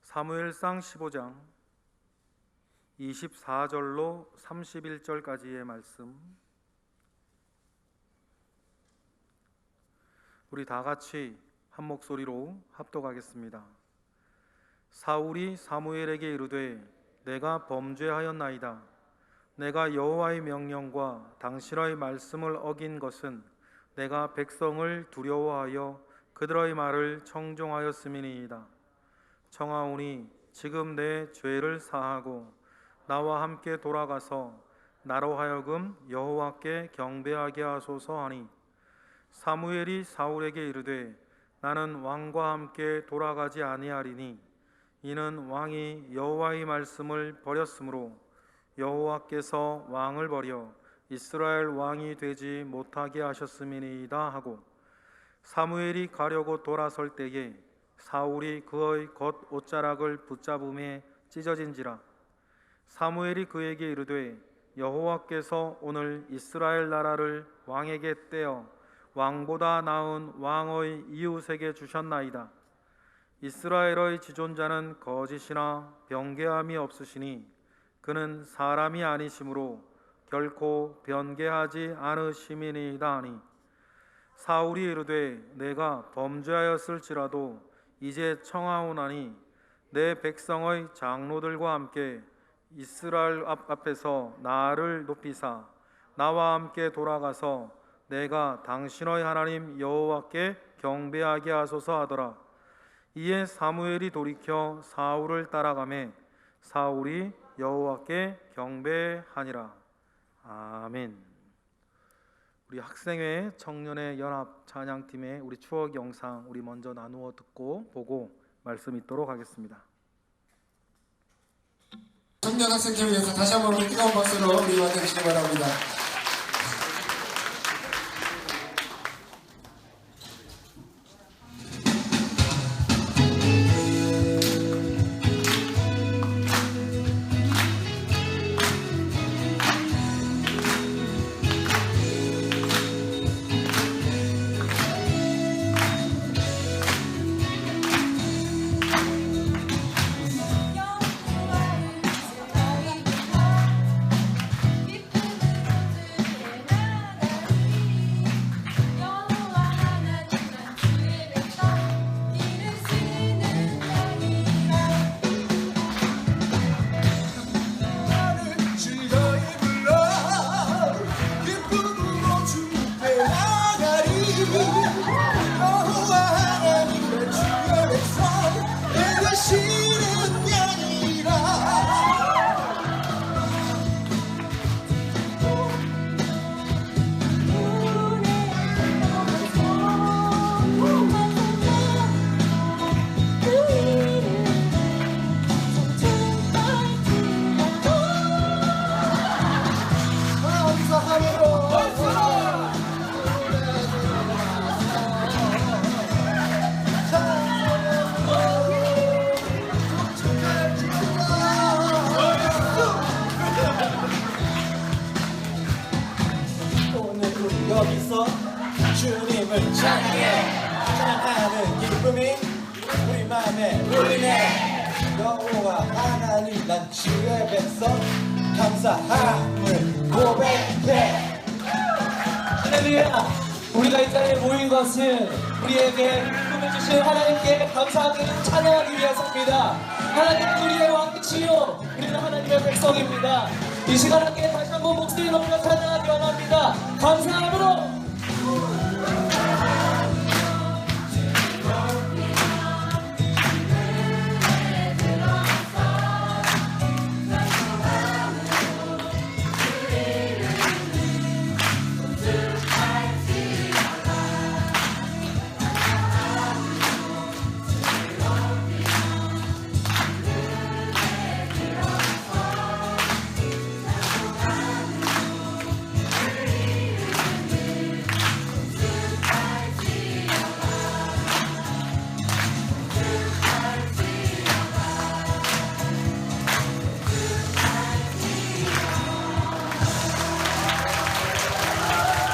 사무엘상 15장 24절로 31절까지의 말씀, 우리 다 같이 한 목소리로 합독하겠습니다. 사울이 사무엘에게 이르되 내가 범죄하였나이다. 내가 여호와의 명령과 당신의 말씀을 어긴 것은 내가 백성을 두려워하여 그들의 말을 청종하였음이니이다. 청하오니 지금 내 죄를 사하고 나와 함께 돌아가서 나로 하여금 여호와께 경배하게 하소서 하니, 사무엘이 사울에게 이르되 나는 왕과 함께 돌아가지 아니하리니 이는 왕이 여호와의 말씀을 버렸으므로 여호와께서 왕을 버려 이스라엘 왕이 되지 못하게 하셨음이니이다 하고, 사무엘이 가려고 돌아설 때에 사울이 그의 겉 옷자락을 붙잡음에 찢어진지라. 사무엘이 그에게 이르되 여호와께서 오늘 이스라엘 나라를 왕에게 떼어 왕보다 나은 왕의 이웃에게 주셨나이다. 이스라엘의 지존자는 거짓이나 변개함이 없으시니 그는 사람이 아니시므로 결코 변개하지 않으심이니이다 하니, 사울이 이르되 내가 범죄하였을지라도 이제 청하오나니 내 백성의 장로들과 함께 이스라엘 앞에서 나를 높이사 나와 함께 돌아가서 내가 당신의 하나님 여호와께 경배하게 하소서 하더라. 이에 사무엘이 돌이켜 사울을 따라가매 사울이 여호와께 경배하니라. 아멘. 우리 학생회 청년의 연합 찬양팀의 우리 추억 영상 우리 먼저 나누어 듣고 보고 말씀 있도록 하겠습니다. 청년 학생팀을 위해서 다시 한번 뜨거운 박수로 우리 맞아주시기 바랍니다. 여기서 주님을 찬양하는 기쁨이 우리 맘에 울리네. 여호와 하나님 난 주의 백성 감사함을 고백해. 할렐루야. 우리가 이 자리에 모인 것은 우리에게 꿈을 주신 하나님께 감사하기를 찬양하기 위해서입니다. 하나님은 우리의 왕이시요 우리는 하나님의 백성입니다. 이 시간 함께 다시 한번 목소리 높여 찬양하기 원합니다. 감사함으로.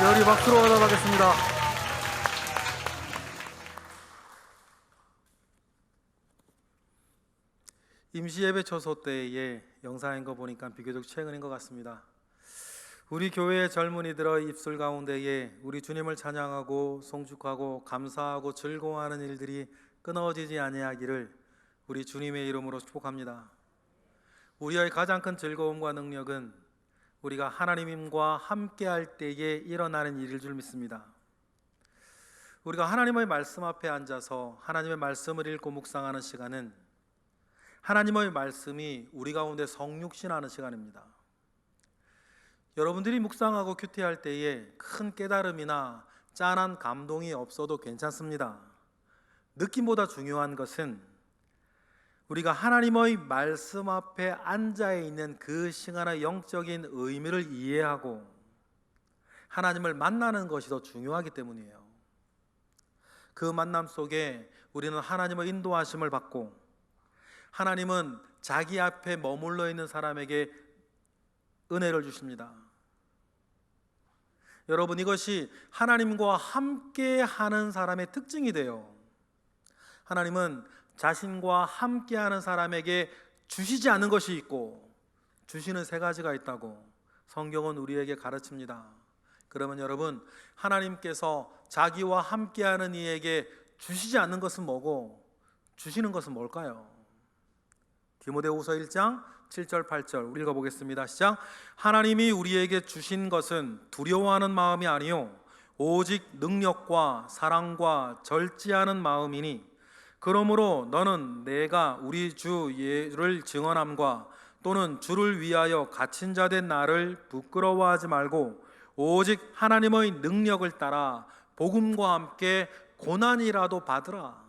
열이 박수로 받아가겠습니다. 임시예배 초소 때의 영상인 거 보니까 비교적 최근인 것 같습니다. 우리 교회의 젊은이들의 입술 가운데에 우리 주님을 찬양하고 송축하고 감사하고 즐거워하는 일들이 끊어지지 아니하기를 우리 주님의 이름으로 축복합니다. 우리의 가장 큰 즐거움과 능력은 우리가 하나님과 함께할 때에 일어나는 일일 줄 믿습니다. 우리가 하나님의 말씀 앞에 앉아서 하나님의 말씀을 읽고 묵상하는 시간은 하나님의 말씀이 우리 가운데 성육신하는 시간입니다. 여러분들이 묵상하고 큐티할 때에 큰 깨달음이나 짠한 감동이 없어도 괜찮습니다. 느낌보다 중요한 것은 우리가 하나님의 말씀 앞에 앉아 있는 그 시간의 영적인 의미를 이해하고 하나님을 만나는 것이 더 중요하기 때문이에요. 그 만남 속에 우리는 하나님의 인도하심을 받고 하나님은 자기 앞에 머물러 있는 사람에게 은혜를 주십니다. 여러분, 이것이 하나님과 함께 하는 사람의 특징이 돼요. 하나님은 자신과 함께 하는 사람에게 주시지 않는 것이 있고 주시는 세 가지가 있다고 성경은 우리에게 가르칩니다. 그러면 여러분, 하나님께서 자기와 함께 하는 이에게 주시지 않는 것은 뭐고 주시는 것은 뭘까요? 디모데후서 1장 7절 8절 읽어보겠습니다. 시작. 하나님이 우리에게 주신 것은 두려워하는 마음이 아니요 오직 능력과 사랑과 절제하는 마음이니 그러므로 너는 내가 우리 주 예를 증언함과 또는 주를 위하여 갇힌 자 된 나를 부끄러워하지 말고 오직 하나님의 능력을 따라 복음과 함께 고난이라도 받으라.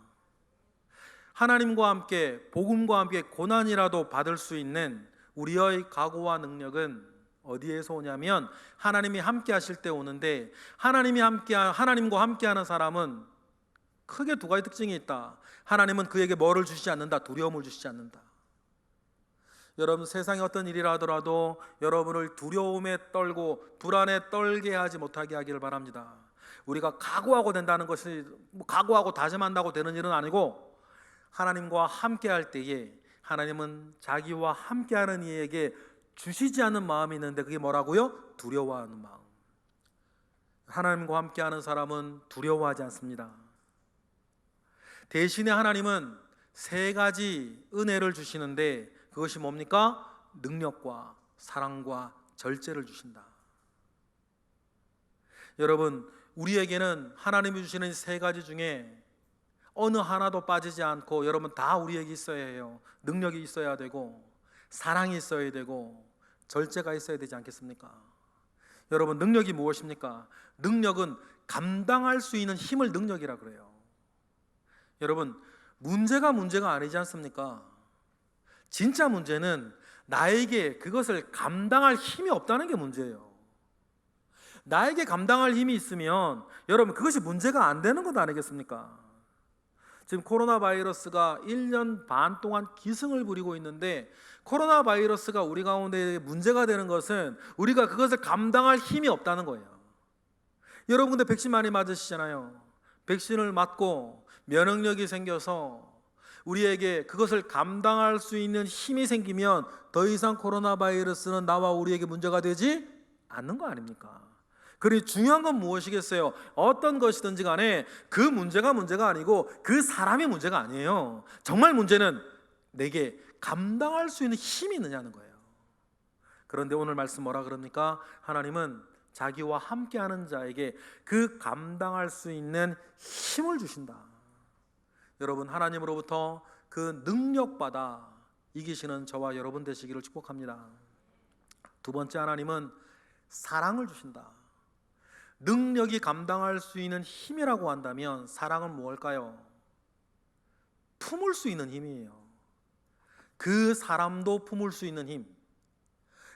하나님과 함께 복음과 함께 고난이라도 받을 수 있는 우리의 각오와 능력은 어디에서 오냐면 하나님이 함께 하실 때 오는데, 하나님과 함께 하는 사람은 크게 두 가지 특징이 있다. 하나님은 그에게 뭐를 주시지 않는다? 두려움을 주시지 않는다. 여러분, 세상에 어떤 일이라 하더라도 여러분을 두려움에 떨고 불안에 떨게 하지 못하게 하기를 바랍니다. 우리가 각오하고 된다는 것이 각오하고 다짐한다고 되는 일은 아니고, 하나님과 함께 할 때에 하나님은 자기와 함께하는 이에게 주시지 않는 마음이 있는데 그게 뭐라고요? 두려워하는 마음. 하나님과 함께하는 사람은 두려워하지 않습니다. 대신에 하나님은 세 가지 은혜를 주시는데 그것이 뭡니까? 능력과 사랑과 절제를 주신다. 여러분, 우리에게는 하나님이 주시는 세 가지 중에 어느 하나도 빠지지 않고 여러분 다 우리에게 있어야 해요. 능력이 있어야 되고 사랑이 있어야 되고 절제가 있어야 되지 않겠습니까? 여러분, 능력이 무엇입니까? 능력은 감당할 수 있는 힘을 능력이라 그래요. 여러분, 문제가 아니지 않습니까? 진짜 문제는 나에게 그것을 감당할 힘이 없다는 게 문제예요. 나에게 감당할 힘이 있으면 여러분 그것이 문제가 안 되는 것 아니겠습니까? 지금 코로나 바이러스가 1년 반 동안 기승을 부리고 있는데, 코로나 바이러스가 우리 가운데 문제가 되는 것은 우리가 그것을 감당할 힘이 없다는 거예요. 여러분, 근데 백신 많이 맞으시잖아요. 백신을 맞고 면역력이 생겨서 우리에게 그것을 감당할 수 있는 힘이 생기면 더 이상 코로나 바이러스는 나와 우리에게 문제가 되지 않는 거 아닙니까? 그리고 중요한 건 무엇이겠어요? 어떤 것이든지 간에 그 문제가 아니고 그 사람이 문제가 아니에요. 정말 문제는 내게 감당할 수 있는 힘이 있느냐는 거예요. 그런데 오늘 말씀 뭐라 그럽니까? 하나님은 자기와 함께하는 자에게 그 감당할 수 있는 힘을 주신다. 여러분, 하나님으로부터 그 능력받아 이기시는 저와 여러분 되시기를 축복합니다. 두 번째, 하나님은 사랑을 주신다. 능력이 감당할 수 있는 힘이라고 한다면 사랑은 무엇일까요? 품을 수 있는 힘이에요. 그 사람도 품을 수 있는 힘,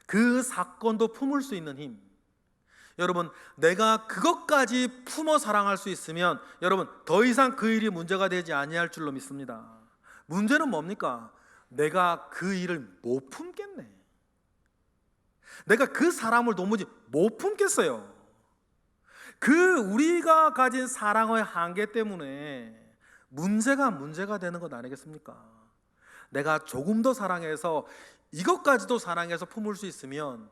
그 사건도 품을 수 있는 힘. 여러분, 내가 그것까지 품어 사랑할 수 있으면 여러분 더 이상 그 일이 문제가 되지 아니할 줄로 믿습니다. 문제는 뭡니까? 내가 그 일을 못 품겠네. 내가 그 사람을 도무지 못 품겠어요. 우리가 가진 사랑의 한계 때문에 문제가 되는 것 아니겠습니까? 내가 조금 더 사랑해서 이것까지도 사랑해서 품을 수 있으면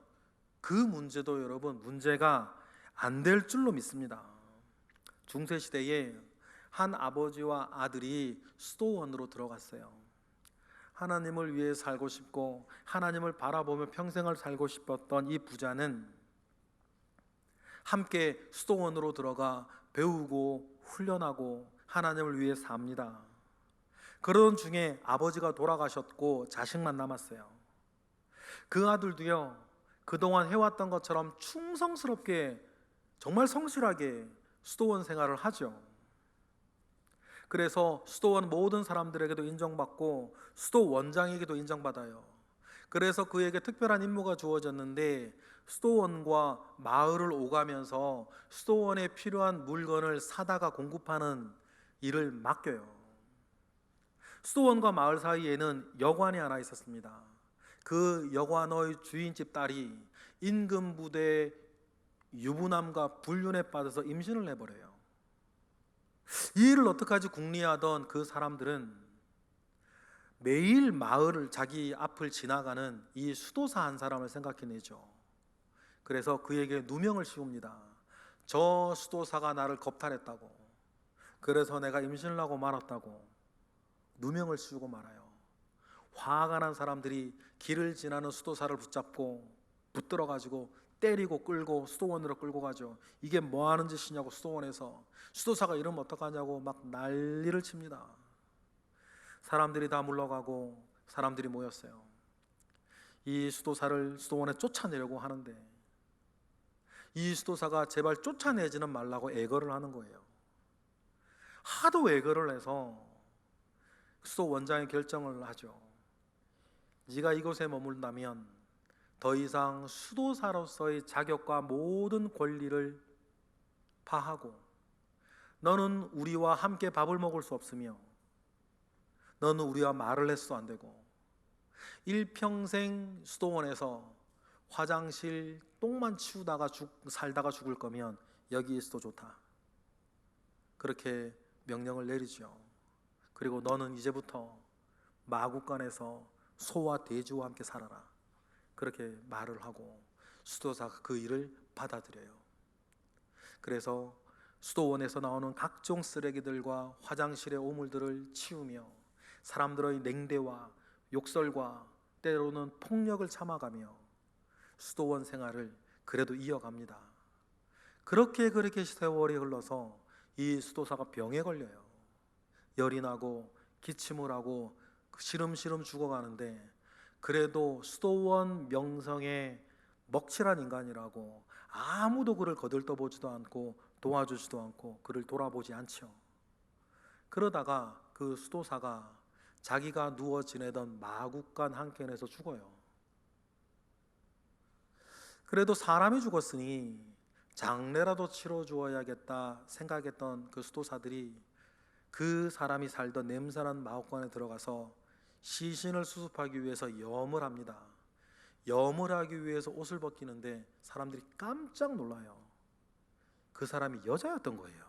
그 문제도 여러분 문제가 안 될 줄로 믿습니다. 중세 시대에 한 아버지와 아들이 수도원으로 들어갔어요. 하나님을 위해 살고 싶고 하나님을 바라보며 평생을 살고 싶었던 이 부자는 함께 수도원으로 들어가 배우고 훈련하고 하나님을 위해 삽니다. 그러던 중에 아버지가 돌아가셨고 자식만 남았어요. 그 아들도요, 그동안 해왔던 것처럼 충성스럽게 정말 성실하게 수도원 생활을 하죠. 그래서 수도원 모든 사람들에게도 인정받고 수도원장에게도 인정받아요. 그래서 그에게 특별한 임무가 주어졌는데 수도원과 마을을 오가면서 수도원에 필요한 물건을 사다가 공급하는 일을 맡겨요. 수도원과 마을 사이에는 여관이 하나 있었습니다. 그 여관의 주인집 딸이 임금 부대의 유부남과 불륜에 빠져서 임신을 해버려요. 이 일을 어떡하지 궁리하던 그 사람들은 매일 마을을 자기 앞을 지나가는 이 수도사 한 사람을 생각해내죠. 그래서 그에게 누명을 씌웁니다. 저 수도사가 나를 겁탈했다고, 그래서 내가 임신을 하고 말았다고 누명을 씌우고 말아요. 화가 난 사람들이 길을 지나는 수도사를 붙잡고 붙들어 가지고 때리고 끌고 수도원으로 끌고 가죠. 이게 뭐 하는 짓이냐고 수도원에서 수도사가 이러면 어떡하냐고 막 난리를 칩니다. 사람들이 다 물러가고 사람들이 모였어요. 이 수도사를 수도원에 쫓아내려고 하는데 이 수도사가 제발 쫓아내지는 말라고 애걸을 하는 거예요. 하도 애걸을 해서 수도원장이 결정을 하죠. 네가 이곳에 머물다면 더 이상 수도사로서의 자격과 모든 권리를 파하고 너는 우리와 함께 밥을 먹을 수 없으며 너는 우리와 말을 해서도 안 되고 일평생 수도원에서 화장실 똥만 치우다가 살다가 죽을 거면 여기 있어도 좋다. 그렇게 명령을 내리죠. 그리고 너는 이제부터 마국간에서 소와 돼지와 함께 살아라. 그렇게 말을 하고 수도사가 그 일을 받아들여요. 그래서 수도원에서 나오는 각종 쓰레기들과 화장실의 오물들을 치우며 사람들의 냉대와 욕설과 때로는 폭력을 참아가며 수도원 생활을 그래도 이어갑니다. 그렇게 세월이 흘러서 이 수도사가 병에 걸려요. 열이 나고 기침을 하고 시름시름 죽어가는데 그래도 수도원 명성에 먹칠한 인간이라고 아무도 그를 거들떠보지도 않고 도와주지도 않고 그를 돌아보지 않죠. 그러다가 그 수도사가 자기가 누워 지내던 마국간 한켠에서 죽어요. 그래도 사람이 죽었으니 장례라도 치러주어야겠다 생각했던 그 수도사들이 그 사람이 살던 냄새난 마국간에 들어가서 시신을 수습하기 위해서 염을 합니다. 염을 하기 위해서 옷을 벗기는데 사람들이 깜짝 놀라요. 그 사람이 여자였던 거예요.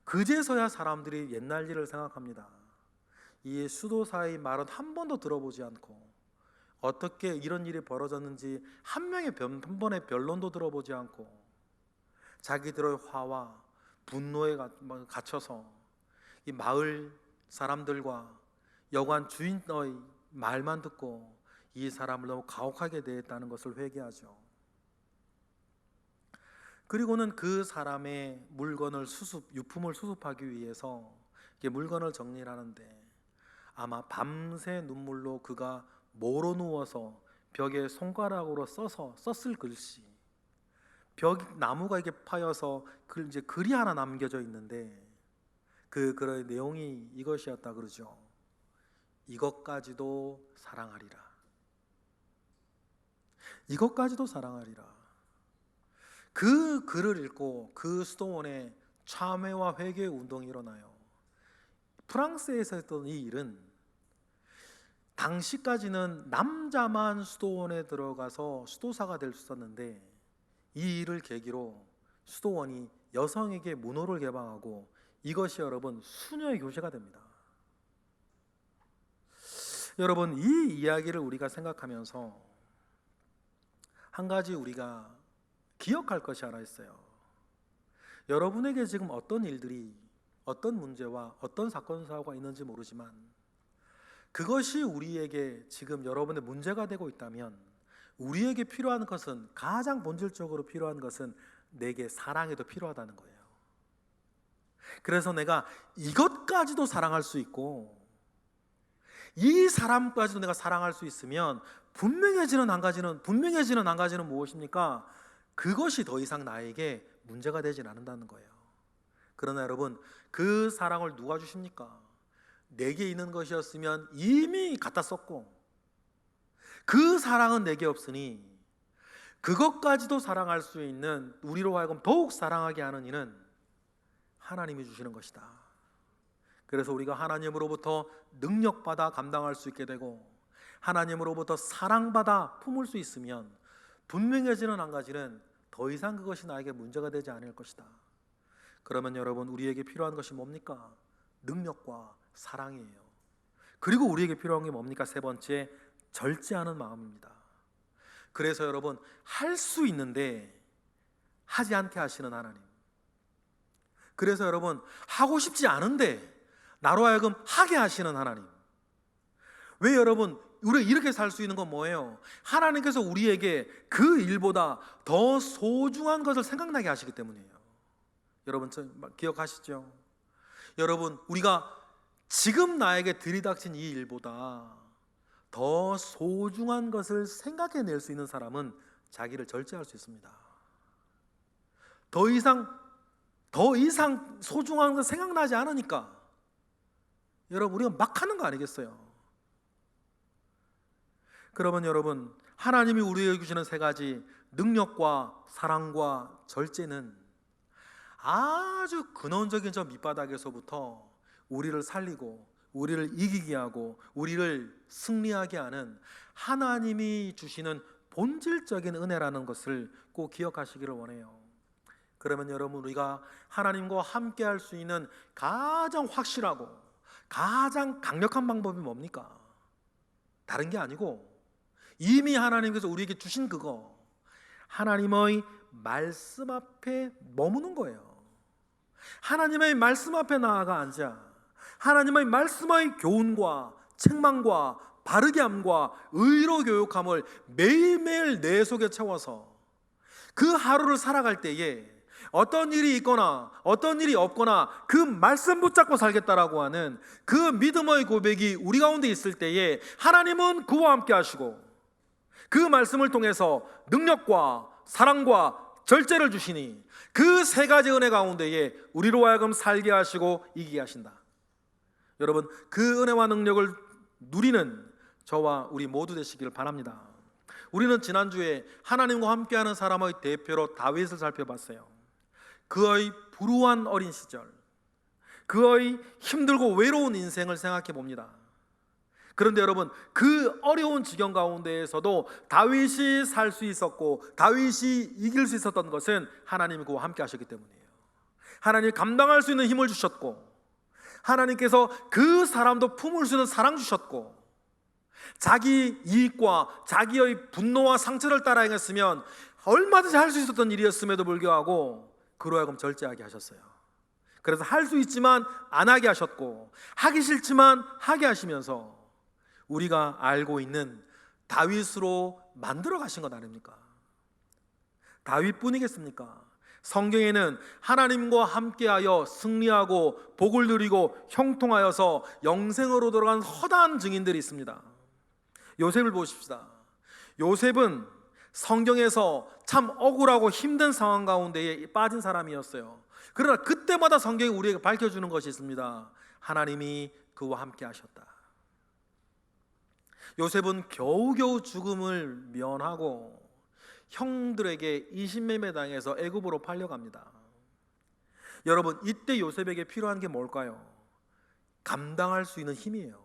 그제서야 사람들이 옛날 일을 생각합니다. 이 수도사의 말은 한 번도 들어보지 않고 어떻게 이런 일이 벌어졌는지 한 번의 변론도 들어보지 않고 자기들의 화와 분노에 갇혀서 이 마을 사람들과 여관 주인의 말만 듣고 이 사람을 너무 가혹하게 대했다는 것을 회개하죠. 그리고는 그 사람의 물건을 유품을 수습하기 위해서 물건을 정리를 하는데 아마 밤새 눈물로 그가 모로 누워서 벽에 손가락으로 썼을 글씨, 나무가 이게 파여서 글이 하나 남겨져 있는데 그 글의 내용이 이것이었다 그러죠. 이것까지도 사랑하리라. 이것까지도 사랑하리라. 그 글을 읽고 그 수도원에 참회와 회개 운동이 일어나요. 프랑스에서 했던 이 일은 당시까지는 남자만 수도원에 들어가서 수도사가 될 수 있었는데 이 일을 계기로 수도원이 여성에게 문호를 개방하고 이것이 여러분 수녀의 교제가 됩니다. 여러분, 이 이야기를 우리가 생각하면서 한 가지 우리가 기억할 것이 하나 있어요. 여러분에게 지금 어떤 일들이, 어떤 문제와 어떤 사건 사고가 있는지 모르지만 그것이 우리에게 지금 여러분의 문제가 되고 있다면 우리에게 필요한 것은, 가장 본질적으로 필요한 것은 내게 사랑이 더 필요하다는 거예요. 그래서 내가 이것까지도 사랑할 수 있고 이 사람까지도 내가 사랑할 수 있으면 분명해지는 한 가지는 무엇입니까? 그것이 더 이상 나에게 문제가 되진 않는다는 거예요. 그러나 여러분, 그 사랑을 누가 주십니까? 내게 있는 것이었으면 이미 갖다 썼고, 그 사랑은 내게 없으니 그것까지도 사랑할 수 있는, 우리로 하여금 더욱 사랑하게 하는 이는 하나님이 주시는 것이다. 그래서 우리가 하나님으로부터 능력받아 감당할 수 있게 되고 하나님으로부터 사랑받아 품을 수 있으면 분명해지는 한 가지는 더 이상 그것이 나에게 문제가 되지 않을 것이다. 그러면 여러분, 우리에게 필요한 것이 뭡니까? 능력과 사랑이에요. 그리고 우리에게 필요한 게 뭡니까? 세 번째, 절제하는 마음입니다. 그래서 여러분, 할 수 있는데 하지 않게 하시는 하나님. 그래서 여러분, 하고 싶지 않은데 나로 하여금 하게 하시는 하나님. 왜 여러분, 우리가 이렇게 살 수 있는 건 뭐예요? 하나님께서 우리에게 그 일보다 더 소중한 것을 생각나게 하시기 때문이에요. 여러분, 기억하시죠? 여러분, 우리가 지금 나에게 들이닥친 이 일보다 더 소중한 것을 생각해낼 수 있는 사람은 자기를 절제할 수 있습니다. 더 이상 소중한 거 생각나지 않으니까 여러분, 우리가 막 하는 거 아니겠어요? 그러면 여러분, 하나님이 우리에게 주시는 세 가지 능력과 사랑과 절제는 아주 근원적인 저 밑바닥에서부터 우리를 살리고 우리를 이기게 하고 우리를 승리하게 하는 하나님이 주시는 본질적인 은혜라는 것을 꼭 기억하시기를 원해요. 그러면 여러분, 우리가 하나님과 함께 할 수 있는 가장 확실하고 가장 강력한 방법이 뭡니까? 다른 게 아니고 이미 하나님께서 우리에게 주신 그거, 하나님의 말씀 앞에 머무는 거예요. 하나님의 말씀 앞에 나아가 앉아 하나님의 말씀의 교훈과 책망과 바르게 함과 의로 교육함을 매일매일 내 속에 채워서 그 하루를 살아갈 때에 어떤 일이 있거나 어떤 일이 없거나 그 말씀 붙잡고 살겠다라고 하는 그 믿음의 고백이 우리 가운데 있을 때에 하나님은 그와 함께 하시고 그 말씀을 통해서 능력과 사랑과 절제를 주시니 그 세 가지 은혜 가운데에 우리로 하여금 살게 하시고 이기게 하신다. 여러분, 그 은혜와 능력을 누리는 저와 우리 모두 되시기를 바랍니다. 우리는 지난주에 하나님과 함께하는 사람의 대표로 다윗을 살펴봤어요. 그의 불우한 어린 시절, 그의 힘들고 외로운 인생을 생각해 봅니다. 그런데 여러분, 그 어려운 지경 가운데에서도 다윗이 살 수 있었고 다윗이 이길 수 있었던 것은 하나님이 그와 함께 하셨기 때문이에요. 하나님이 감당할 수 있는 힘을 주셨고 하나님께서 그 사람도 품을 수 있는 사랑 주셨고 자기 이익과 자기의 분노와 상처를 따라 행했으면 얼마든지 할 수 있었던 일이었음에도 불구하고 그로 하여금 절제하게 하셨어요. 그래서 할 수 있지만 안 하게 하셨고 하기 싫지만 하게 하시면서 우리가 알고 있는 다윗으로 만들어 가신 것 아닙니까? 다윗뿐이겠습니까? 성경에는 하나님과 함께하여 승리하고 복을 누리고 형통하여서 영생으로 돌아간 허다한 증인들이 있습니다. 요셉을 보십시다. 요셉은 성경에서 참 억울하고 힘든 상황 가운데에 빠진 사람이었어요. 그러나 그때마다 성경이 우리에게 밝혀주는 것이 있습니다. 하나님이 그와 함께 하셨다. 요셉은 겨우겨우 죽음을 면하고 형들에게 이신매매 당해서 애굽으로 팔려갑니다. 여러분, 이때 요셉에게 필요한 게 뭘까요? 감당할 수 있는 힘이에요.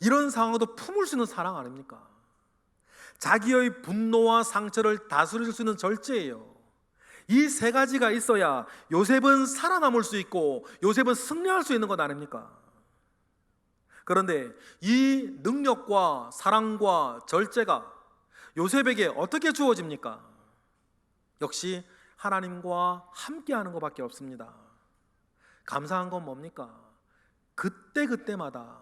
이런 상황도 품을 수 있는 사랑 아닙니까? 자기의 분노와 상처를 다스릴 수 있는 절제예요. 이 세 가지가 있어야 요셉은 살아남을 수 있고 요셉은 승리할 수 있는 것 아닙니까? 그런데 이 능력과 사랑과 절제가 요셉에게 어떻게 주어집니까? 역시 하나님과 함께하는 것밖에 없습니다. 감사한 건 뭡니까? 그때마다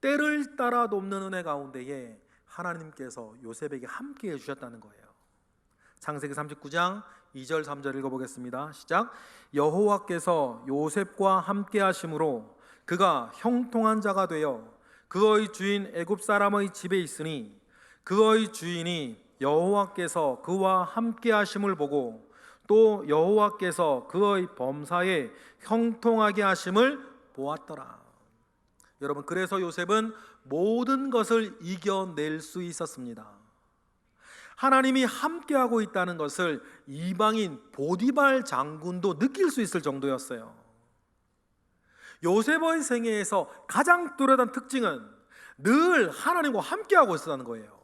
때를 따라 돕는 은혜 가운데에 하나님께서 요셉에게 함께해 주셨다는 거예요. 창세기 39장 2절 3절 읽어보겠습니다. 시작. 여호와께서 요셉과 함께 하심으로 그가 형통한 자가 되어 그의 주인 애굽 사람의 집에 있으니 그의 주인이 여호와께서 그와 함께 하심을 보고 또 여호와께서 그의 범사에 형통하게 하심을 보았더라. 여러분, 그래서 요셉은 모든 것을 이겨낼 수 있었습니다. 하나님이 함께하고 있다는 것을 이방인 보디발 장군도 느낄 수 있을 정도였어요. 요셉의 생애에서 가장 뚜렷한 특징은 늘 하나님과 함께하고 있었다는 거예요.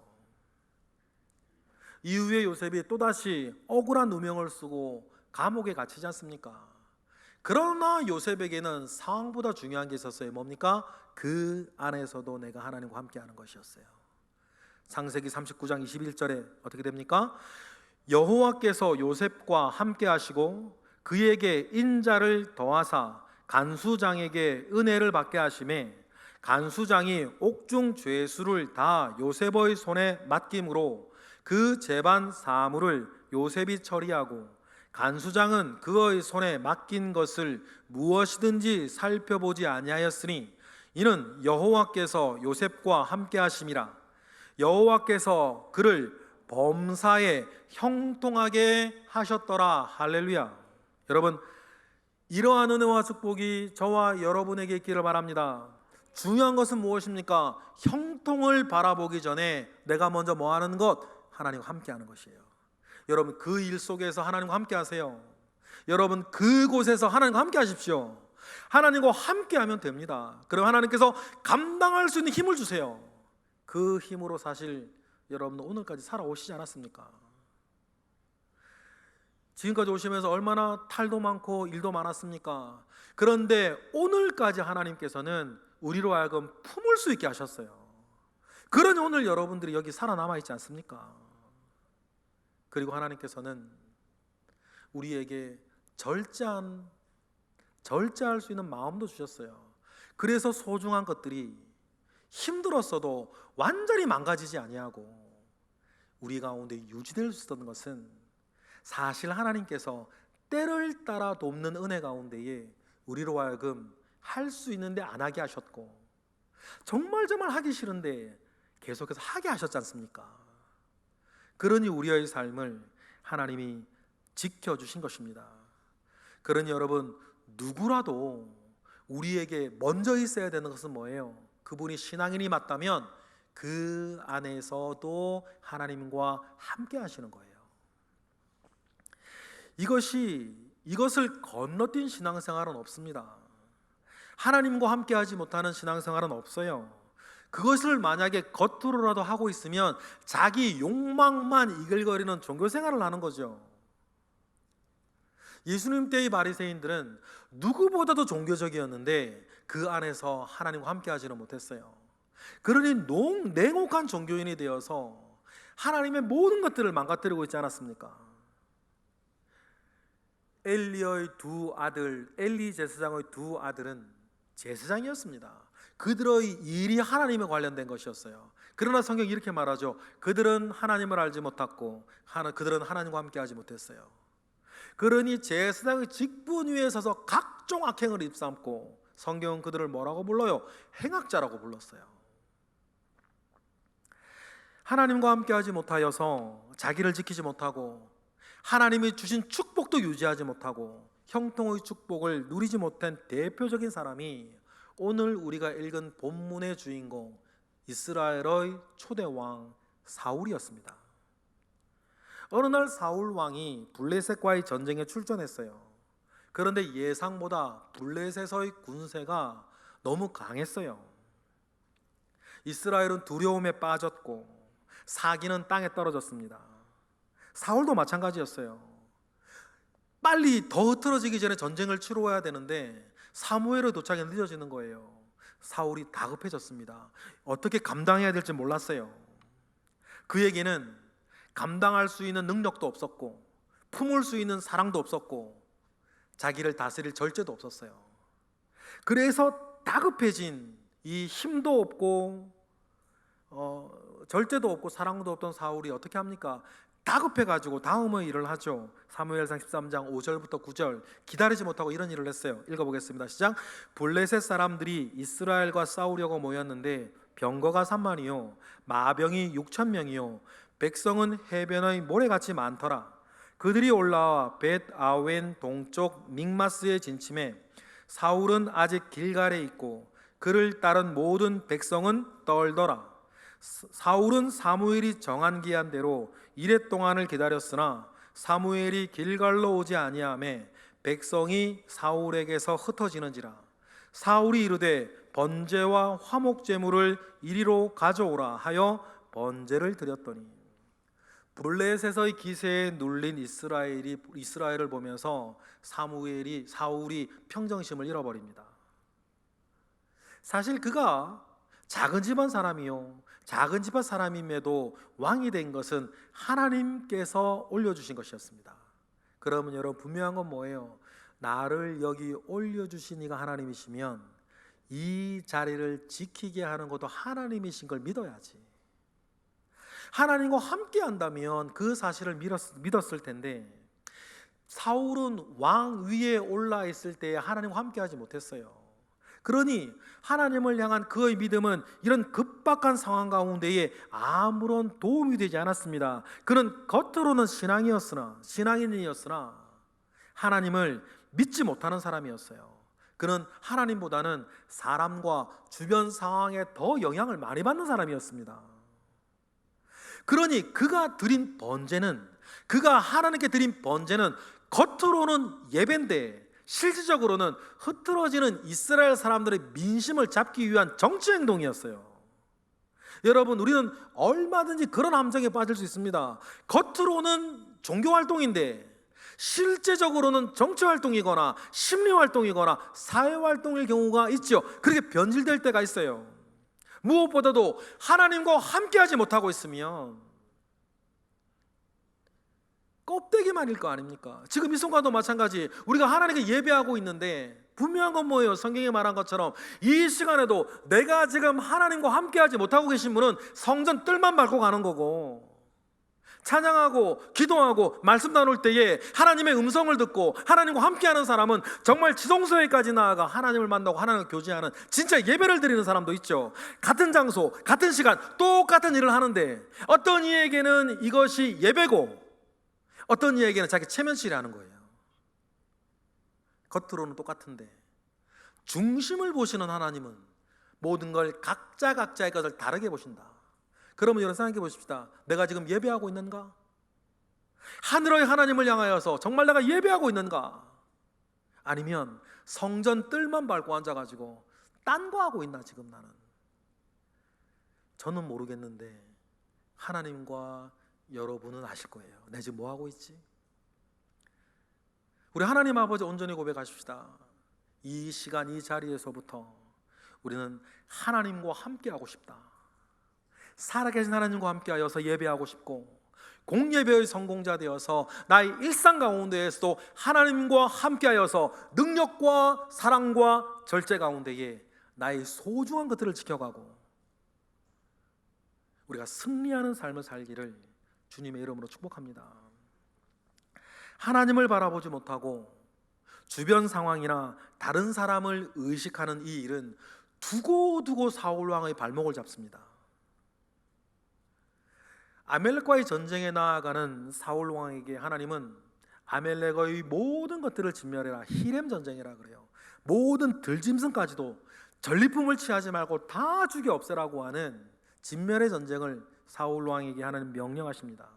이후에 요셉이 또다시 억울한 누명을 쓰고 감옥에 갇히지 않습니까? 그러나 요셉에게는 상황보다 중요한 게 있었어요. 뭡니까? 그 안에서도 내가 하나님과 함께하는 것이었어요. 창세기 39장 21절에 어떻게 됩니까? 여호와께서 요셉과 함께 하시고 그에게 인자를 더하사 간수장에게 은혜를 받게 하심에 간수장이 옥중 죄수를 다 요셉의 손에 맡김으로 그 재반 사물을 요셉이 처리하고 간수장은 그의 손에 맡긴 것을 무엇이든지 살펴보지 아니하였으니 이는 여호와께서 요셉과 함께 하심이라. 여호와께서 그를 범사에 형통하게 하셨더라. 할렐루야. 여러분, 이러한 은혜와 축복이 저와 여러분에게 있기를 바랍니다. 중요한 것은 무엇입니까? 형통을 바라보기 전에 내가 먼저 뭐 하는 것? 하나님과 함께 하는 것이에요. 여러분, 그 일 속에서 하나님과 함께 하세요. 여러분, 그곳에서 하나님과 함께 하십시오. 하나님과 함께 하면 됩니다. 그럼 하나님께서 감당할 수 있는 힘을 주세요. 그 힘으로 사실 여러분 오늘까지 살아오시지 않았습니까? 지금까지 오시면서 얼마나 탈도 많고 일도 많았습니까? 그런데 오늘까지 하나님께서는 우리로 하여금 품을 수 있게 하셨어요. 그러니 오늘 여러분들이 여기 살아남아 있지 않습니까? 그리고 하나님께서는 우리에게 절제할 수 있는 마음도 주셨어요. 그래서 소중한 것들이 힘들었어도 완전히 망가지지 아니하고 우리 가운데 유지될 수 있었던 것은 사실 하나님께서 때를 따라 돕는 은혜 가운데에 우리로 하여금 할 수 있는데 안 하게 하셨고 정말 하기 싫은데 계속해서 하게 하셨지 않습니까? 그러니 우리의 삶을 하나님이 지켜주신 것입니다. 그러니 여러분, 누구라도 우리에게 먼저 있어야 되는 것은 뭐예요? 그분이 신앙인이 맞다면 그 안에서도 하나님과 함께 하시는 거예요. 이것을 건너뛴 신앙생활은 없습니다. 하나님과 함께 하지 못하는 신앙생활은 없어요. 그것을 만약에 겉으로라도 하고 있으면 자기 욕망만 이글거리는 종교생활을 하는 거죠. 예수님 때의 바리새인들은 누구보다도 종교적이었는데 그 안에서 하나님과 함께 하지는 못했어요. 그러니 냉혹한 종교인이 되어서 하나님의 모든 것들을 망가뜨리고 있지 않았습니까? 엘리 제사장의 두 아들은 제사장이었습니다. 그들의 일이 하나님에 관련된 것이었어요. 그러나 성경이 이렇게 말하죠. 그들은 하나님을 알지 못했고 그들은 하나님과 함께 하지 못했어요. 그러니 제사장의 직분 위에 서서 각종 악행을 입삼고 성경은 그들을 뭐라고 불러요? 행악자라고 불렀어요. 하나님과 함께 하지 못하여서 자기를 지키지 못하고 하나님이 주신 축복도 유지하지 못하고 형통의 축복을 누리지 못한 대표적인 사람이 오늘 우리가 읽은 본문의 주인공 이스라엘의 초대 왕 사울이었습니다. 어느 날 사울 왕이 블레셋과의 전쟁에 출전했어요. 그런데 예상보다 블레셋의 군세가 너무 강했어요. 이스라엘은 두려움에 빠졌고 사기는 땅에 떨어졌습니다. 사울도 마찬가지였어요. 빨리 더 흐트러지기 전에 전쟁을 치러야 되는데 사무엘의 도착이 늦어지는 거예요. 사울이 다급해졌습니다. 어떻게 감당해야 될지 몰랐어요. 그에게는 감당할 수 있는 능력도 없었고 품을 수 있는 사랑도 없었고 자기를 다스릴 절제도 없었어요. 그래서 다급해진 이 힘도 없고 절제도 없고 사랑도 없던 사울이 어떻게 합니까? 다급해가지고 다음의 일을 하죠. 사무엘상 13장 5절부터 9절, 기다리지 못하고 이런 일을 했어요. 읽어보겠습니다. 시작. 블레셋 사람들이 이스라엘과 싸우려고 모였는데 병거가 3만이요 마병이 6천 명이요 백성은 해변의 모래같이 많더라. 그들이 올라와 벳 아웬 동쪽 믹마스에 진침해 사울은 아직 길갈에 있고 그를 따른 모든 백성은 떨더라. 사울은 사무엘이 정한 기한대로 이레 동안을 기다렸으나 사무엘이 길갈로 오지 아니하매 백성이 사울에게서 흩어지는지라. 사울이 이르되 번제와 화목 제물을 이리로 가져오라 하여 번제를 드렸더니 블레셋의 기세에 눌린 이스라엘을 보면서 사울이 평정심을 잃어버립니다. 사실 그가 작은 집안 사람이요 작은 집안 사람임에도 왕이 된 것은 하나님께서 올려주신 것이었습니다. 그러면 여러분 분명한 건 뭐예요? 나를 여기 올려주신 이가 하나님이시면 이 자리를 지키게 하는 것도 하나님이신 걸 믿어야지. 하나님과 함께 한다면 그 사실을 믿었을 텐데 사울은 왕 위에 올라 있을 때 하나님과 함께 하지 못했어요. 그러니 하나님을 향한 그의 믿음은 이런 급박한 상황 가운데에 아무런 도움이 되지 않았습니다. 그는 겉으로는 신앙인이었으나 하나님을 믿지 못하는 사람이었어요. 그는 하나님보다는 사람과 주변 상황에 더 영향을 많이 받는 사람이었습니다. 그러니 그가 하나님께 드린 번제는 겉으로는 예배인데 실질적으로는 흐트러지는 이스라엘 사람들의 민심을 잡기 위한 정치 행동이었어요. 여러분, 우리는 얼마든지 그런 함정에 빠질 수 있습니다. 겉으로는 종교활동인데 실제적으로는 정치활동이거나 심리활동이거나 사회활동일 경우가 있죠. 그렇게 변질될 때가 있어요. 무엇보다도 하나님과 함께하지 못하고 있으면 껍데기만일 거 아닙니까? 지금 이 순간도 마찬가지. 우리가 하나님께 예배하고 있는데 분명한 건 뭐예요? 성경에 말한 것처럼 이 시간에도 내가 지금 하나님과 함께하지 못하고 계신 분은 성전 뜰만 밟고 가는 거고, 찬양하고 기도하고 말씀 나눌 때에 하나님의 음성을 듣고 하나님과 함께하는 사람은 정말 지성소에까지 나아가 하나님을 만나고 하나님과 교제하는 진짜 예배를 드리는 사람도 있죠. 같은 장소, 같은 시간, 똑같은 일을 하는데 어떤 이에게는 이것이 예배고 어떤 이에게는 자기 체면치레 하는 거예요. 겉으로는 똑같은데 중심을 보시는 하나님은 모든 걸 각자의 것을 다르게 보신다. 그러면 여러분 생각해 보십시다. 내가 지금 예배하고 있는가? 하늘의 하나님을 향하여서 정말 내가 예배하고 있는가? 아니면 성전 뜰만 밟고 앉아가지고 딴 거 하고 있나 지금 나는? 저는 모르겠는데 하나님과 여러분은 아실 거예요. 내 지금 뭐 하고 있지? 우리 하나님 아버지 온전히 고백하십시다. 이 시간 이 자리에서부터 우리는 하나님과 함께하고 싶다. 살아계신 하나님과 함께하여서 예배하고 싶고 공예배의 성공자 되어서 나의 일상 가운데에서도 하나님과 함께하여서 능력과 사랑과 절제 가운데에 나의 소중한 것들을 지켜가고 우리가 승리하는 삶을 살기를 주님의 이름으로 축복합니다. 하나님을 바라보지 못하고 주변 상황이나 다른 사람을 의식하는 이 일은 두고두고 사울 왕의 발목을 잡습니다. 아멜렉과의 전쟁에 나아가는 사울 왕에게 하나님은 아멜렉의 모든 것들을 진멸해라, 히렘 전쟁이라 그래요. 모든 들짐승까지도 전리품을 취하지 말고 다 죽여 없애라고 하는 진멸의 전쟁을 사울 왕에게 하나님 명령하십니다.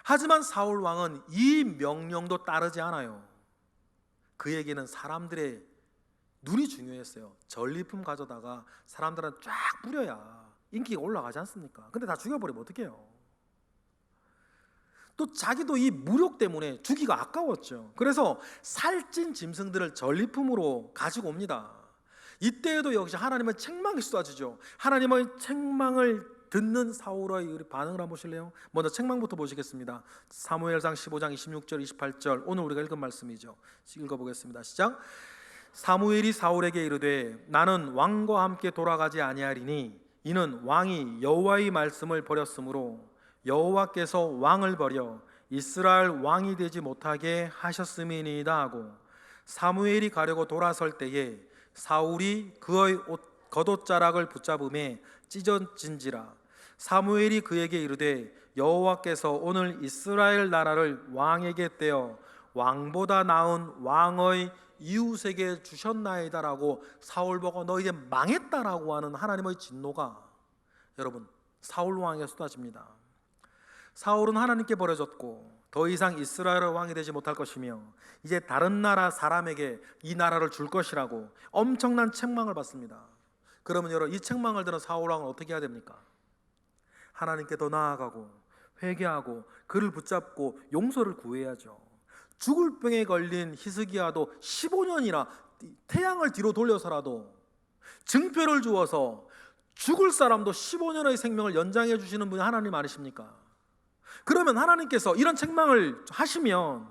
하지만 사울 왕은 이 명령도 따르지 않아요. 그에게는 사람들의 눈이 중요했어요. 전리품 가져다가 사람들한테 쫙 뿌려야 인기가 올라가지 않습니까? 근데 다 죽여버리면 어떡해요? 또 자기도 이 무력 때문에 주기가 아까웠죠. 그래서 살찐 짐승들을 전리품으로 가지고 옵니다. 이때에도 역시 하나님의 책망이 쏟아지죠. 하나님의 책망을 듣는 사울의 우리 반응을 한번 보실래요? 먼저 책망부터 보시겠습니다. 사무엘상 15장 26절 28절 오늘 우리가 읽은 말씀이죠. 읽어보겠습니다. 시작. 사무엘이 사울에게 이르되 나는 왕과 함께 돌아가지 아니하리니 이는 왕이 여호와의 말씀을 버렸으므로 여호와께서 왕을 버려 이스라엘 왕이 되지 못하게 하셨음이니이다 하고 사무엘이 가려고 돌아설 때에 사울이 그의 겉옷자락을 붙잡음에 찢어진지라. 사무엘이 그에게 이르되 여호와께서 오늘 이스라엘 나라를 왕에게 떼어 왕보다 나은 왕의 이웃에게 주셨나이다라고 사울 보고 너 이제 망했다라고 하는 하나님의 진노가 여러분 사울 왕에게 쏟아집니다. 사울은 하나님께 버려졌고 더 이상 이스라엘의 왕이 되지 못할 것이며 이제 다른 나라 사람에게 이 나라를 줄 것이라고 엄청난 책망을 받습니다. 그러면 여러분 이 책망을 들은 사울 왕은 어떻게 해야 됩니까? 하나님께 더 나아가고 회개하고 그를 붙잡고 용서를 구해야죠. 죽을 병에 걸린 히스기야도 15년이나 태양을 뒤로 돌려서라도 증표를 주어서 죽을 사람도 15년의 생명을 연장해 주시는 분이 하나님 아니십니까? 그러면 하나님께서 이런 책망을 하시면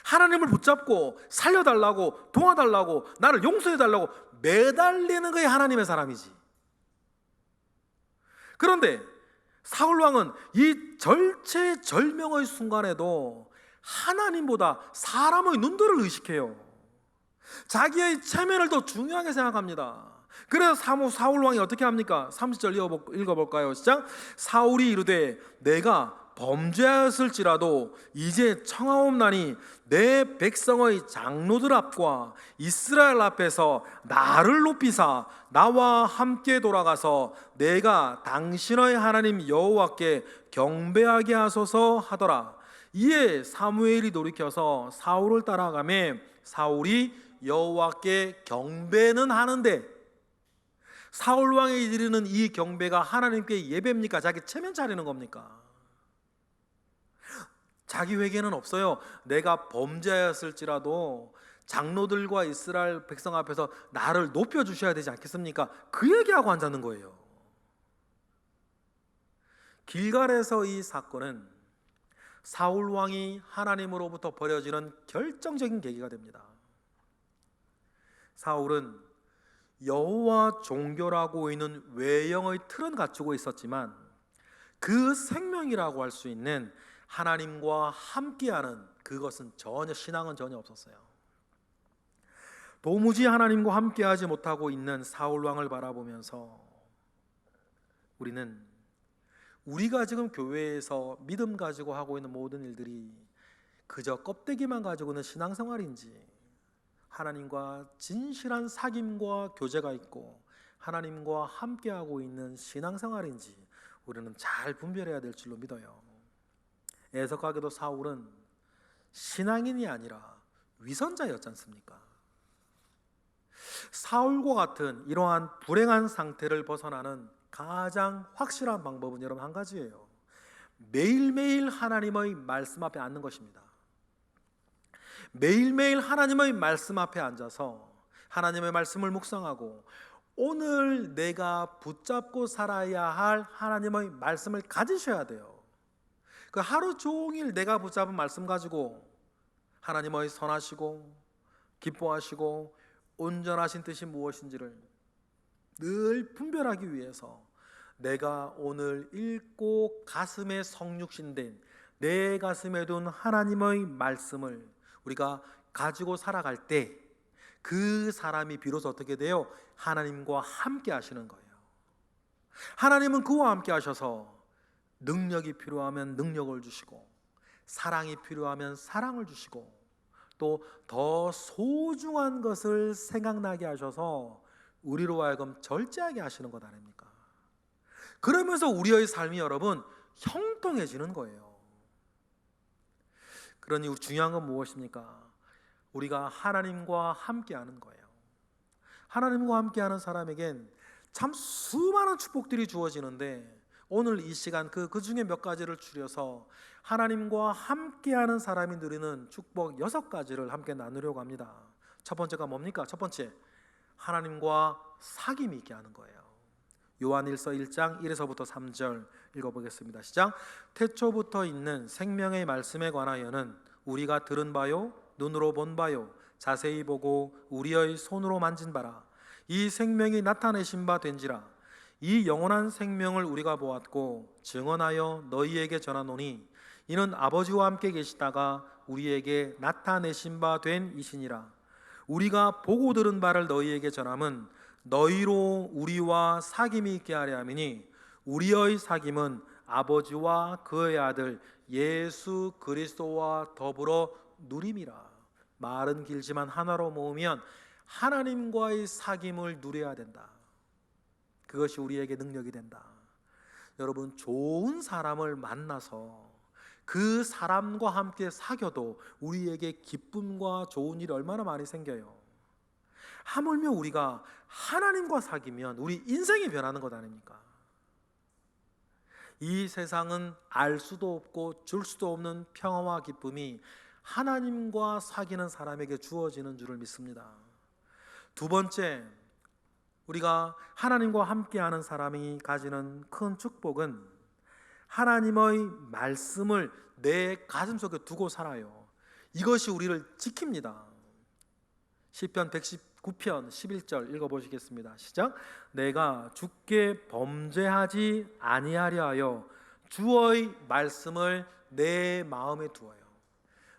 하나님을 붙잡고 살려달라고 도와달라고 나를 용서해달라고 매달리는 것이 하나님의 사람이지. 그런데 사울왕은 이 절체절명의 순간에도 하나님보다 사람의 눈들을 의식해요. 자기의 체면을 더 중요하게 생각합니다. 그래서 사울왕이 어떻게 합니까? 30절 읽어볼까요? 시작. 사울이 이르되 내가 범죄하였을지라도 이제 청하옵나니 내 백성의 장로들 앞과 이스라엘 앞에서 나를 높이사 나와 함께 돌아가서 내가 당신의 하나님 여호와께 경배하게 하소서 하더라. 이에 사무엘이 돌이켜서 사울을 따라가매 사울이 여호와께 경배는 하는데 사울 왕이 드리는 이 경배가 하나님께 예배입니까? 자기 체면 차리는 겁니까? 자기 회개는 없어요. 내가 범죄하였을지라도 장로들과 이스라엘 백성 앞에서 나를 높여주셔야 되지 않겠습니까? 그 얘기하고 앉았는 거예요. 길갈에서 이 사건은 사울 왕이 하나님으로부터 버려지는 결정적인 계기가 됩니다. 사울은 여호와 종교라고 있는 외형의 틀은 갖추고 있었지만 그 생명이라고 할 수 있는 하나님과 함께하는 그것은 신앙은 전혀 없었어요. 도무지 하나님과 함께하지 못하고 있는 사울 왕을 바라보면서 우리는 우리가 지금 교회에서 믿음 가지고 하고 있는 모든 일들이 그저 껍데기만 가지고 있는 신앙생활인지 하나님과 진실한 사귐과 교제가 있고 하나님과 함께하고 있는 신앙생활인지 우리는 잘 분별해야 될 줄로 믿어요. 애석하게도 사울은 신앙인이 아니라 위선자였지 않습니까? 사울과 같은 이러한 불행한 상태를 벗어나는 가장 확실한 방법은 여러분 한 가지예요. 매일매일 하나님의 말씀 앞에 앉는 것입니다. 매일매일 하나님의 말씀 앞에 앉아서 하나님의 말씀을 묵상하고 오늘 내가 붙잡고 살아야 할 하나님의 말씀을 가지셔야 돼요. 그 하루 종일 내가 붙잡은 말씀 가지고 하나님의 선하시고 기뻐하시고 온전하신 뜻이 무엇인지를 늘 분별하기 위해서 내가 오늘 읽고 가슴에 성육신된 내 가슴에 둔 하나님의 말씀을 우리가 가지고 살아갈 때 그 사람이 비로소 어떻게 돼요? 하나님과 함께 하시는 거예요. 하나님은 그와 함께 하셔서 능력이 필요하면 능력을 주시고 사랑이 필요하면 사랑을 주시고 또 더 소중한 것을 생각나게 하셔서 우리로 하여금 절제하게 하시는 것 아닙니까? 그러면서 우리의 삶이 여러분 형통해지는 거예요. 그러니 중요한 건 무엇입니까? 우리가 하나님과 함께하는 거예요. 하나님과 함께하는 사람에겐 참 수많은 축복들이 주어지는데 오늘 이 시간 그 중에 몇 가지를 추려서 하나님과 함께하는 사람이 누리는 축복 6가지를 함께 나누려고 합니다. 첫 번째가 뭡니까? 첫 번째, 하나님과 사귐이 있게 하는 거예요. 요한일서 1장 1에서부터 3절 읽어보겠습니다. 시작. 태초부터 있는 생명의 말씀에 관하여는 우리가 들은 바요 눈으로 본 바요 자세히 보고 우리의 손으로 만진 바라. 이 생명이 나타내신 바 된지라. 이 영원한 생명을 우리가 보았고 증언하여 너희에게 전하노니 이는 아버지와 함께 계시다가 우리에게 나타내신 바 된 이시니라. 우리가 보고 들은 바를 너희에게 전함은 너희로 우리와 사귐이 있게 하려 함이니 우리의 사귐은 아버지와 그의 아들 예수 그리스도와 더불어 누림이라. 말은 길지만 하나로 모으면 하나님과의 사귐을 누려야 된다. 그것이 우리에게 능력이 된다. 여러분, 좋은 사람을 만나서 그 사람과 함께 사귀어도 우리에게 기쁨과 좋은 일이 얼마나 많이 생겨요. 하물며 우리가 하나님과 사귀면 우리 인생이 변하는 것 아닙니까? 이 세상은 알 수도 없고 줄 수도 없는 평화와 기쁨이 하나님과 사귀는 사람에게 주어지는 줄을 믿습니다. 두 번째, 우리가 하나님과 함께하는 사람이 가지는 큰 축복은 하나님의 말씀을 내 가슴속에 두고 살아요. 이것이 우리를 지킵니다. 시편 119편 11절 읽어보시겠습니다. 시작. 내가 주께 범죄하지 아니하려 하여 주의 말씀을 내 마음에 두어요.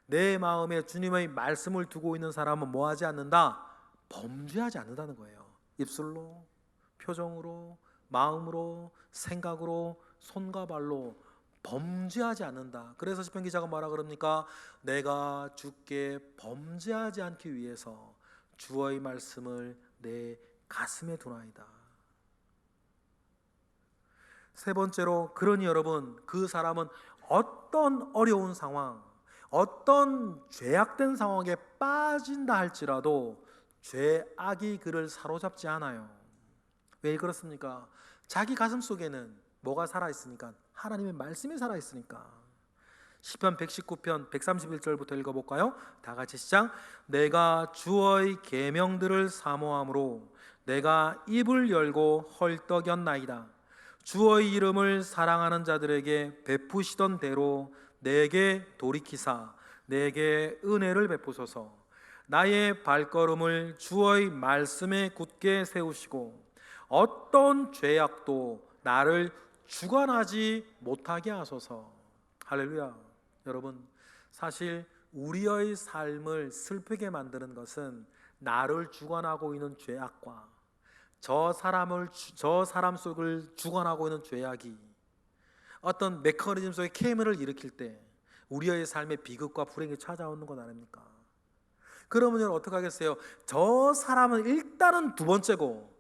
내 마음에 주님의 말씀을 두고 있는 사람은 뭐하지 않는다? 범죄하지 않는다는 거예요. 입술로, 표정으로, 마음으로, 생각으로, 손과 발로 범죄하지 않는다. 그래서 시편 기자가 뭐라 그럽니까? 내가 주께 범죄하지 않기 위해서 주의 말씀을 내 가슴에 두나이다. 세 번째로, 그러니 여러분, 그 사람은 어떤 어려운 상황, 어떤 죄악된 상황에 빠진다 할지라도 죄악이 그를 사로잡지 않아요. 왜 그렇습니까? 자기 가슴 속에는 뭐가 살아있으니까? 하나님의 말씀이 살아있으니까. 시편 119편 131절부터 읽어볼까요? 다 같이 시작. 내가 주의 계명들을 사모함으로 내가 입을 열고 헐떡였나이다. 주의 이름을 사랑하는 자들에게 베푸시던 대로 내게 돌이키사 내게 은혜를 베푸소서. 나의 발걸음을 주의 말씀에 굳게 세우시고 어떤 죄악도 나를 주관하지 못하게 하소서. 할렐루야. 여러분, 사실 우리의 삶을 슬프게 만드는 것은 나를 주관하고 있는 죄악과 저 사람 속을 주관하고 있는 죄악이 어떤 메커니즘 속에 케미를 일으킬 때 우리의 삶에 비극과 불행이 찾아오는 것 아닙니까? 그러면 어떻게 하겠어요? 저 사람은 일단은 두 번째고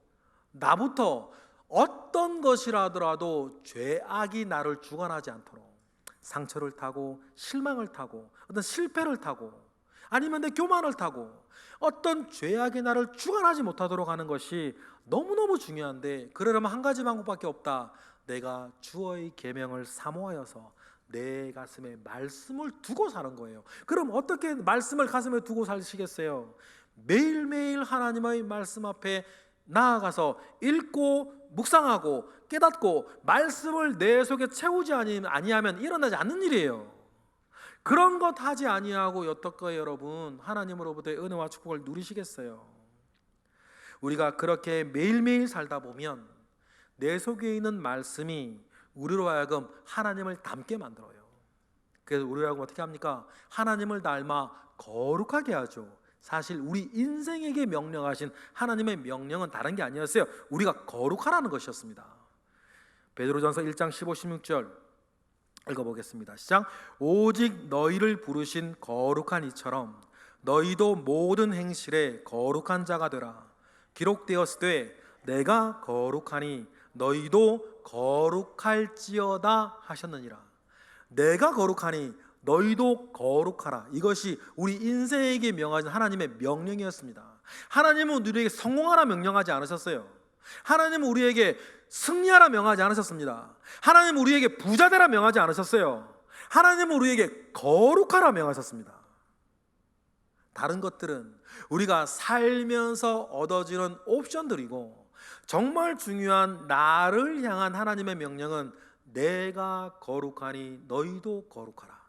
나부터 어떤 것이라 하더라도 죄악이 나를 주관하지 않도록 상처를 타고 실망을 타고 어떤 실패를 타고 아니면 내 교만을 타고 어떤 죄악이 나를 주관하지 못하도록 하는 것이 너무너무 중요한데, 그러려면 한 가지 방법밖에 없다. 내가 주의 계명을 사모하여서 내 가슴에 말씀을 두고 사는 거예요. 그럼 어떻게 말씀을 가슴에 두고 사시겠어요? 매일매일 하나님의 말씀 앞에 나아가서 읽고 묵상하고 깨닫고 말씀을 내 속에 채우지 아니하면 일어나지 않는 일이에요. 그런 것 하지 아니하고 어떻게 여러분 하나님으로부터의 은혜와 축복을 누리시겠어요? 우리가 그렇게 매일매일 살다 보면 내 속에 있는 말씀이 우리로 하여금 하나님을 닮게 만들어요. 그래서 우리로 하여금 어떻게 합니까? 하나님을 닮아 거룩하게 하죠. 사실 우리 인생에게 명령하신 하나님의 명령은 다른 게 아니었어요. 우리가 거룩하라는 것이었습니다. 베드로전서 1장 15, 16절 읽어보겠습니다. 시작. 오직 너희를 부르신 거룩한 이처럼 너희도 모든 행실에 거룩한 자가 되라. 기록되었으되 내가 거룩하니 너희도 거룩할지어다 하셨느니라. 내가 거룩하니 너희도 거룩하라. 이것이 우리 인생에게 명하신 하나님의 명령이었습니다. 하나님은 우리에게 성공하라 명령하지 않으셨어요. 하나님은 우리에게 승리하라 명하지 않으셨습니다. 하나님은 우리에게 부자되라 명하지 않으셨어요. 하나님은 우리에게 거룩하라 명하셨습니다. 다른 것들은 우리가 살면서 얻어지는 옵션들이고, 정말 중요한 나를 향한 하나님의 명령은 내가 거룩하니 너희도 거룩하라.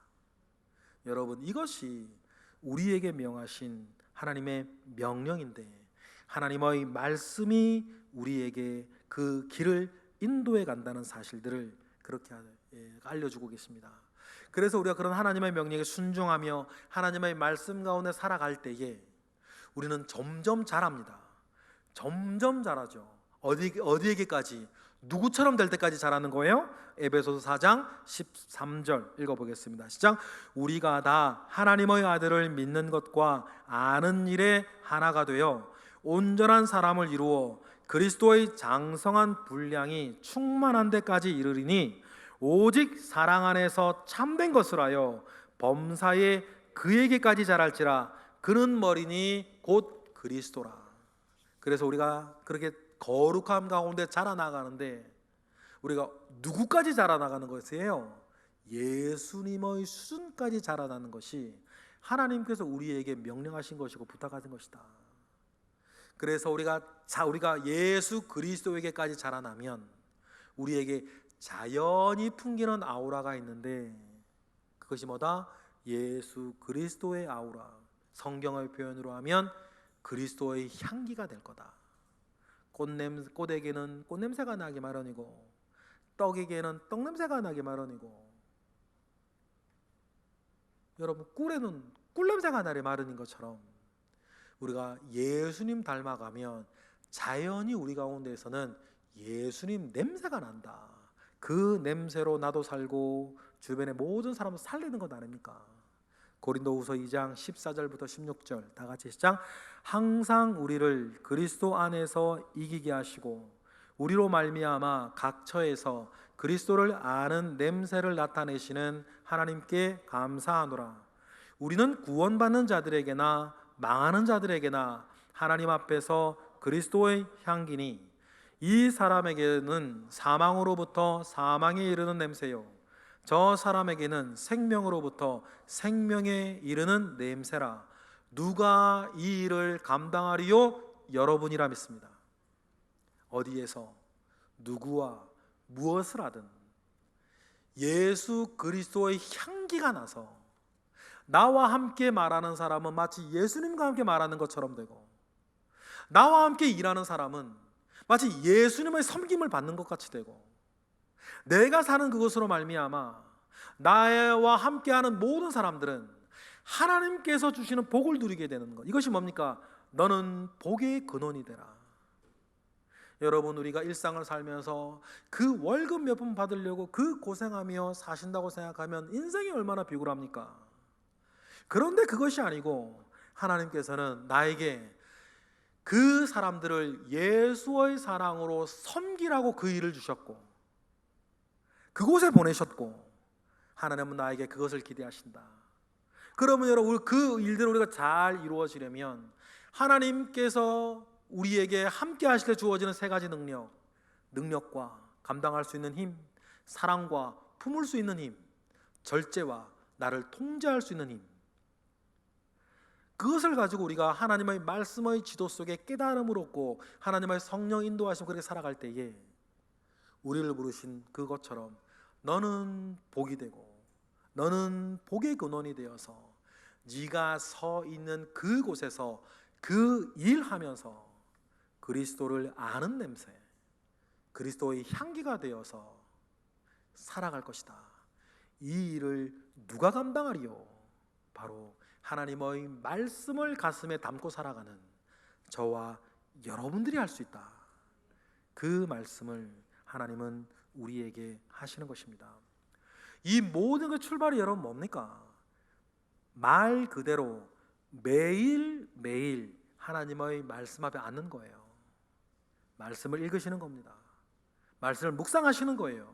여러분, 이것이 우리에게 명하신 하나님의 명령인데, 하나님의 말씀이 우리에게 그 길을 인도해 간다는 사실들을 그렇게 알려주고 계십니다. 그래서 우리가 그런 하나님의 명령에 순종하며 하나님의 말씀 가운데 살아갈 때에 우리는 점점 자랍니다. 점점 자라죠. 어디에게까지? 누구처럼 될 때까지 자라는 거예요? 에베소서 4장 13절 읽어보겠습니다. 시작. 우리가 다 하나님의 아들을 믿는 것과 아는 일에 하나가 되어 온전한 사람을 이루어 그리스도의 장성한 분량이 충만한 데까지 이르리니 오직 사랑 안에서 참된 것을 하여 범사에 그에게까지 자랄지라. 그는 머리니 곧 그리스도라. 그래서 우리가 그렇게 거룩함 가운데 자라나가는데 우리가 누구까지 자라나가는 것이에요? 예수님의 수준까지 자라나는 것이 하나님께서 우리에게 명령하신 것이고 부탁하신 것이다. 그래서 우리가 예수 그리스도에게까지 자라나면 우리에게 자연히 풍기는 아우라가 있는데, 그것이 뭐다? 예수 그리스도의 아우라. 성경의 표현으로 하면 그리스도의 향기가 될 거다. 꽃에게는 꽃냄새가 나기 마련이고, 떡에게는 떡냄새가 나기 마련이고, 여러분, 꿀에는 꿀냄새가 나기 마련인 것처럼 우리가 예수님 닮아가면 자연히 우리 가운데에서는 예수님 냄새가 난다. 그 냄새로 나도 살고 주변의 모든 사람을 살리는 것 아닙니까? 고린도후서 2장 14절부터 16절 다 같이 시작. 항상 우리를 그리스도 안에서 이기게 하시고 우리로 말미암아 각 처에서 그리스도를 아는 냄새를 나타내시는 하나님께 감사하노라. 우리는 구원받는 자들에게나 망하는 자들에게나 하나님 앞에서 그리스도의 향기니 이 사람에게는 사망으로부터 사망에 이르는 냄새요 저 사람에게는 생명으로부터 생명에 이르는 냄새라. 누가 이 일을 감당하리요? 여러분이라 믿습니다. 어디에서 누구와 무엇을 하든 예수 그리스도의 향기가 나서 나와 함께 말하는 사람은 마치 예수님과 함께 말하는 것처럼 되고, 나와 함께 일하는 사람은 마치 예수님의 섬김을 받는 것 같이 되고, 내가 사는 그것으로 말미암아 나와 함께하는 모든 사람들은 하나님께서 주시는 복을 누리게 되는 것. 이것이 뭡니까? 너는 복의 근원이 되라. 여러분, 우리가 일상을 살면서 그 월급 몇 푼 받으려고 그 고생하며 사신다고 생각하면 인생이 얼마나 비굴합니까? 그런데 그것이 아니고 하나님께서는 나에게 그 사람들을 예수의 사랑으로 섬기라고 그 일을 주셨고 그곳에 보내셨고, 하나님은 나에게 그것을 기대하신다. 그러면 여러분, 그 일들을 우리가 잘 이루어지려면 하나님께서 우리에게 함께 하실 때 주어지는 세 가지 능력과 감당할 수 있는 힘, 사랑과 품을 수 있는 힘, 절제와 나를 통제할 수 있는 힘, 그것을 가지고 우리가 하나님의 말씀의 지도 속에 깨달음을 얻고 하나님의 성령 인도하시고 그렇게 살아갈 때에 우리를 부르신 그것처럼 너는 복이 되고 너는 복의 근원이 되어서 네가 서 있는 그곳에서 그 일하면서 그리스도를 아는 냄새, 그리스도의 향기가 되어서 살아갈 것이다. 이 일을 누가 감당하리요? 바로 하나님의 말씀을 가슴에 담고 살아가는 저와 여러분들이 할 수 있다. 그 말씀을 하나님은 우리에게 하시는 것입니다. 이 모든 그 출발이 여러분 뭡니까? 말 그대로 매일매일 하나님의 말씀 앞에 앉는 거예요. 말씀을 읽으시는 겁니다. 말씀을 묵상하시는 거예요.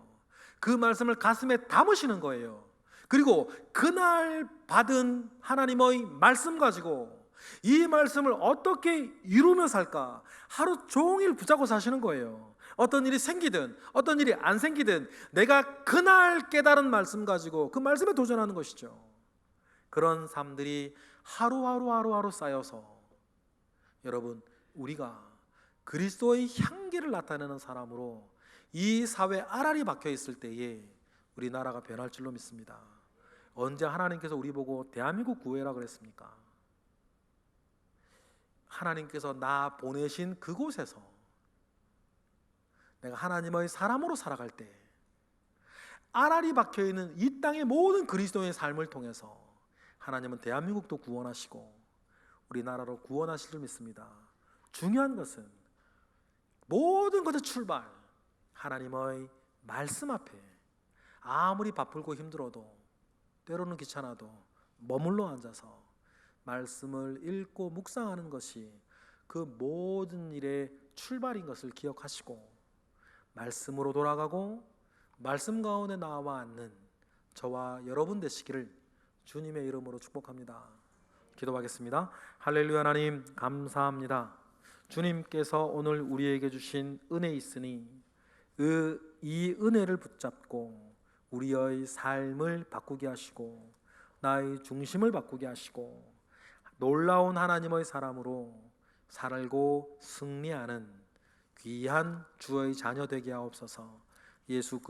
그 말씀을 가슴에 담으시는 거예요. 그리고 그날 받은 하나님의 말씀 가지고 이 말씀을 어떻게 이루며 살까 하루 종일 붙잡고 사시는 거예요. 어떤 일이 생기든 어떤 일이 안 생기든 내가 그날 깨달은 말씀 가지고 그 말씀에 도전하는 것이죠. 그런 삶들이 하루하루 쌓여서 여러분 우리가 그리스도의 향기를 나타내는 사람으로 이 사회에 알알이 박혀 있을 때에 우리나라가 변할 줄로 믿습니다. 언제 하나님께서 우리 보고 대한민국 구해라 그랬습니까? 하나님께서 나 보내신 그곳에서 내가 하나님의 사람으로 살아갈 때 알알이 박혀있는 이 땅의 모든 그리스도의 삶을 통해서 하나님은 대한민국도 구원하시고 우리나라로 구원하실 줄 믿습니다. 중요한 것은 모든 것의 출발 하나님의 말씀 앞에 아무리 바쁘고 힘들어도 때로는 귀찮아도 머물러 앉아서 말씀을 읽고 묵상하는 것이 그 모든 일의 출발인 것을 기억하시고 말씀으로 돌아가고 말씀 가운데 나와 앉는 저와 여러분 되시기를 주님의 이름으로 축복합니다. 기도하겠습니다. 할렐루야. 하나님 감사합니다. 주님께서 오늘 우리에게 주신 은혜 있으니 이 은혜를 붙잡고 우리의 삶을 바꾸게 하시고 나의 중심을 바꾸게 하시고 놀라운 하나님의 사람으로 살고 승리하는 귀한 주의 자녀 되게 하옵소서. 예수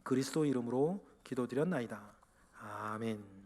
그리스도 이름으로 기도드렸나이다. 아멘.